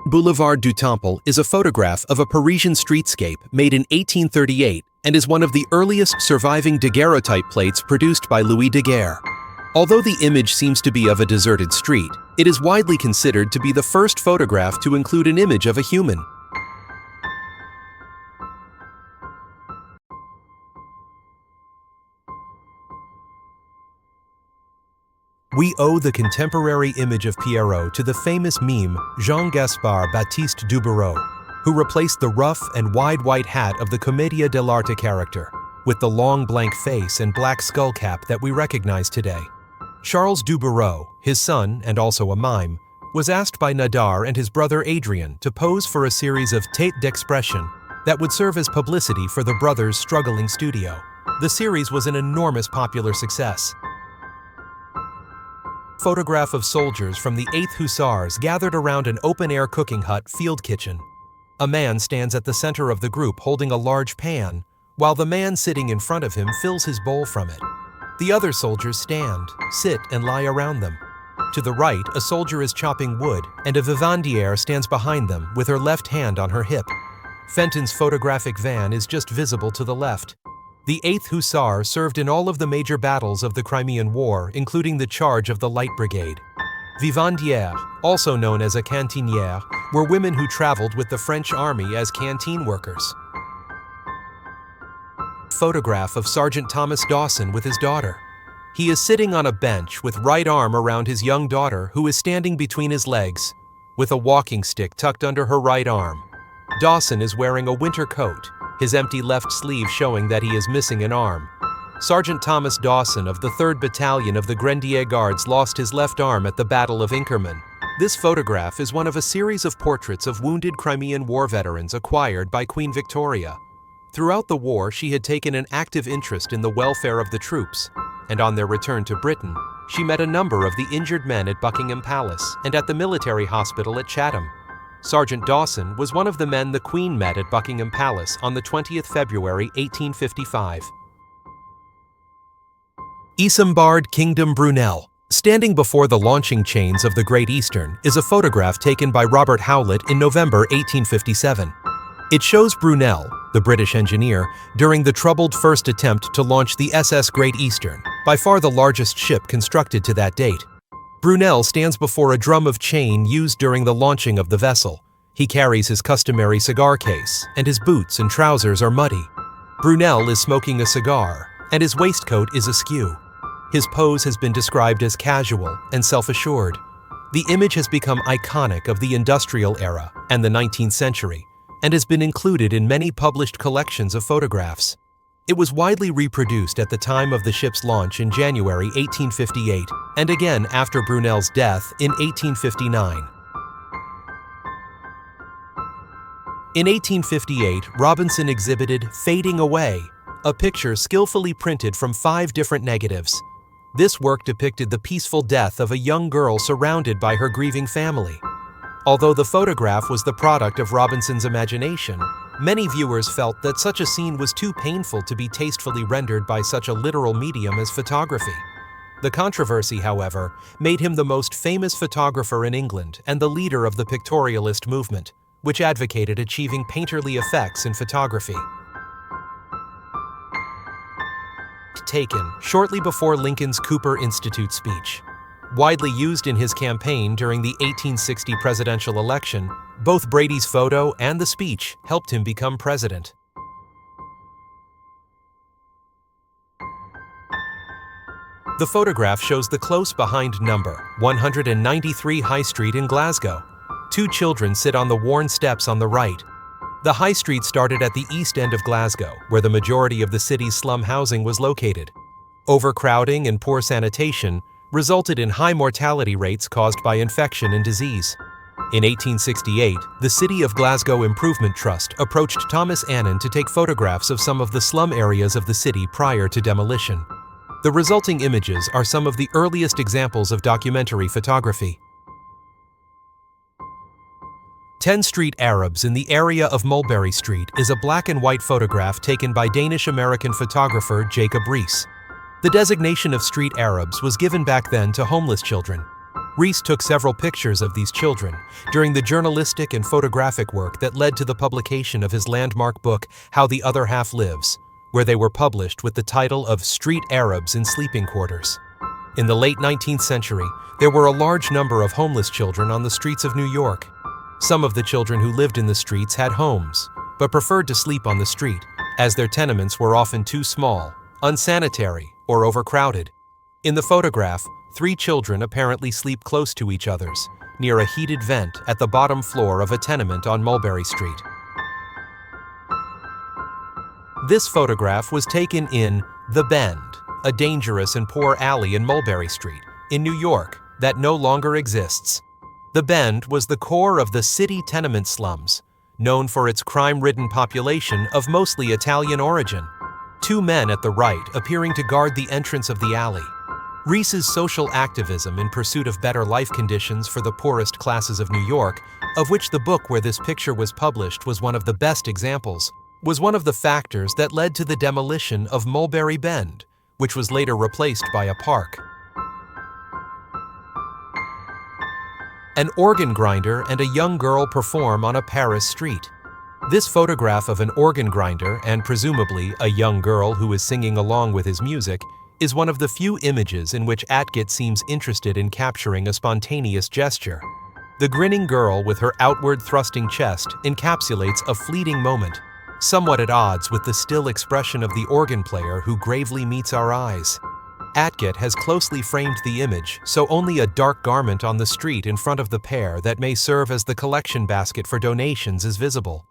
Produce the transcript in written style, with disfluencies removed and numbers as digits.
Boulevard du Temple is a photograph of a Parisian streetscape made in 1838 and is one of the earliest surviving daguerreotype plates produced by Louis Daguerre. Although the image seems to be of a deserted street, it is widely considered to be the first photograph to include an image of a human. We owe the contemporary image of Pierrot to the famous mime Jean-Gaspard Baptiste Dubureau, who replaced the rough and wide white hat of the Commedia dell'arte character with the long blank face and black skull cap that we recognize today. Charles Dubureau, his son and also a mime, was asked by Nadar and his brother Adrien to pose for a series of tête d'expression that would serve as publicity for the brothers' struggling studio. The series was an enormous popular success. Photograph of soldiers from the 8th Hussars gathered around an open-air cooking hut field kitchen. A man stands at the center of the group holding a large pan, while the man sitting in front of him fills his bowl from it. The other soldiers stand, sit, and lie around them. To the right, a soldier is chopping wood, and a vivandière stands behind them with her left hand on her hip. Fenton's photographic van is just visible to the left. The 8th Hussars served in all of the major battles of the Crimean War, including the charge of the Light Brigade. Vivandières, also known as a cantinière, were women who traveled with the French army as canteen workers. Photograph of Sergeant Thomas Dawson with his daughter. He is sitting on a bench with right arm around his young daughter, who is standing between his legs, with a walking stick tucked under her right arm. Dawson is wearing a winter coat, his empty left sleeve showing that he is missing an arm. Sergeant Thomas Dawson of the 3rd Battalion of the Grenadier Guards lost his left arm at the Battle of Inkerman. This photograph is one of a series of portraits of wounded Crimean War veterans acquired by Queen Victoria. Throughout the war, she had taken an active interest in the welfare of the troops, and on their return to Britain, she met a number of the injured men at Buckingham Palace and at the military hospital at Chatham. Sergeant Dawson was one of the men the Queen met at Buckingham Palace on the 20th February 1855. Isambard Brunel, standing before the launching chains of the Great Eastern, is a photograph taken by Robert Howlett in November 1857. It shows Brunel, the British engineer, during the troubled first attempt to launch the SS Great Eastern, by far the largest ship constructed to that date. Brunel stands before a drum of chain used during the launching of the vessel. He carries his customary cigar case, and his boots and trousers are muddy. Brunel is smoking a cigar, and his waistcoat is askew. His pose has been described as casual and self-assured. The image has become iconic of the industrial era and the 19th century, and has been included in many published collections of photographs. It was widely reproduced at the time of the ship's launch in January 1858, and again after Brunel's death in 1859. In 1858, Robinson exhibited Fading Away, a picture skillfully printed from 5 different negatives. This work depicted the peaceful death of a young girl surrounded by her grieving family. Although the photograph was the product of Robinson's imagination, many viewers felt that such a scene was too painful to be tastefully rendered by such a literal medium as photography. The controversy, however, made him the most famous photographer in England and the leader of the pictorialist movement, which advocated achieving painterly effects in photography. Taken shortly before Lincoln's Cooper Institute speech. Widely used in his campaign during the 1860 presidential election, both Brady's photo and the speech helped him become president. The photograph shows the close-behind number 193 High Street in Glasgow. 2 children sit on the worn steps on the right. The High Street started at the east end of Glasgow, where the majority of the city's slum housing was located. Overcrowding and poor sanitation resulted in high mortality rates caused by infection and disease. In 1868, the City of Glasgow Improvement Trust approached Thomas Annan to take photographs of some of the slum areas of the city prior to demolition. The resulting images are some of the earliest examples of documentary photography. 10 Street Arabs in the area of Mulberry Street is a black and white photograph taken by Danish-American photographer Jacob Riis. The designation of street Arabs was given back then to homeless children. Riis took several pictures of these children during the journalistic and photographic work that led to the publication of his landmark book, How the Other Half Lives, where they were published with the title of Street Arabs in Sleeping Quarters. In the late 19th century, there were a large number of homeless children on the streets of New York. Some of the children who lived in the streets had homes, but preferred to sleep on the street, as their tenements were often too small, unsanitary, or overcrowded. In the photograph, 3 children apparently sleep close to each other's, near a heated vent at the bottom floor of a tenement on Mulberry Street. This photograph was taken in The Bend, a dangerous and poor alley in Mulberry Street, in New York, that no longer exists. The Bend was the core of the city tenement slums, known for its crime-ridden population of mostly Italian origin. 2 men at the right appearing to guard the entrance of the alley. Riis's social activism in pursuit of better life conditions for the poorest classes of New York, of which the book where this picture was published was one of the best examples, was one of the factors that led to the demolition of Mulberry Bend, which was later replaced by a park. An organ grinder and a young girl perform on a Paris street. This photograph of an organ grinder and presumably a young girl who is singing along with his music is one of the few images in which Atget seems interested in capturing a spontaneous gesture. The grinning girl with her outward thrusting chest encapsulates a fleeting moment, somewhat at odds with the still expression of the organ player who gravely meets our eyes. Atget has closely framed the image, so only a dark garment on the street in front of the pair that may serve as the collection basket for donations is visible.